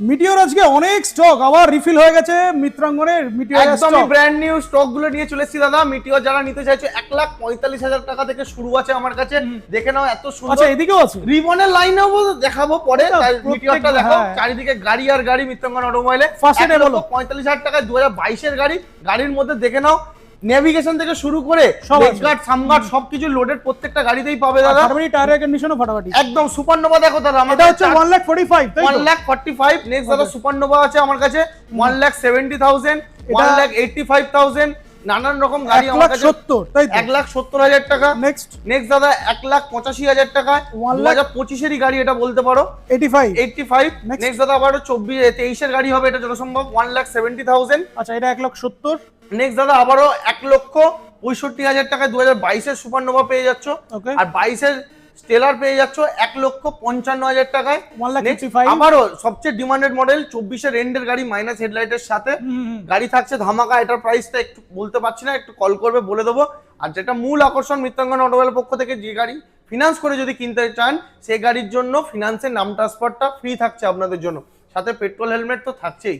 Meteor আজকে অনেক stock আবার রিফিল হয়ে গেছে মিত্রাঙ্গনের মিটিওর একদমই ব্র্যান্ড নিউ স্টক গুলো নিয়ে চলে এসেছি দাদা। মিটিওর যারা নিতে চাইছো 1,45,000 টাকা থেকে শুরু আছে আমার কাছে। দেখে নাও এত সুন্দর। আচ্ছা এদিকেও আছে রিবনের লাইনেও দেখাবো পরে। মিটিওরটা দেখো, হ্যাঁ। চারিদিকে গাড়ি আর গাড়ি মিত্রাঙ্গন অটোমোবাইলে। First এ বলো। 45,000 টাকায় 2022 এর গাড়ি। গাড়ির মধ্যে দেখে নাও নেভিগেশন থেকে শুরু করে লেগগার্ড সামগার্ড সবকিছু লোডেড প্রত্যেকটা গাড়িতেই পাবে দাদা। ফাটাফাটি টায়ার কন্ডিশনও ফাটাফাটি। একদম সুপারনোভা দেখো দাদা, এটা হচ্ছে 1,45,000 তাই তো? 1,45,000 নেক্সট দাদা সুপারনোভা আছে আমার কাছে 1,70,000 1,85,000 নানান রকম গাড়ি আমার কাছে 1,70,000 তাই তো? 1,70,000 টাকা। নেক্সট নেক্সট দাদা 1,85,000 টাকায় 1,00,000 2025 এরই গাড়ি এটা বলতে পারো 85। 85। Next. নেক্সট দাদা আবারও 23 এর গাড়ি হবে, এটা যথাসম্ভব 1,70,000। আচ্ছা এটা 1,70,000। নেক্সট দাদা আবারও 1,65,000 টাকায় 2022 এর সুপারনোভা পেয়ে যাচ্ছ। Okay. আর 22 এর স্টেলার পেয়ে যাচ্ছ 1,55,000 টাকায়। 1,55,000 আবারও সবচেয়ে ডিমান্ডেড মডেল 24 এর এন্ডের গাড়ি মাইনাস হেডলাইটের সাথে গাড়ি থাকছে ধামাকা। এটার প্রাইসটা একটু বলতে পারছি না, একটু কল করবে বলে দেবো। আর যেটা মূল আকর্ষণ মিত্রাঙ্গন অটোমোবাইলের পক্ষ থেকে, যে গাড়ি ফিনান্স করে যদি কিনতে চান সেই গাড়ির জন্য ফিনান্সের নাম ট্রান্সফারটা ফ্রি থাকছে আপনাদের জন্য, সাথে পেট্রোল হেলমেট তো থাকছেই।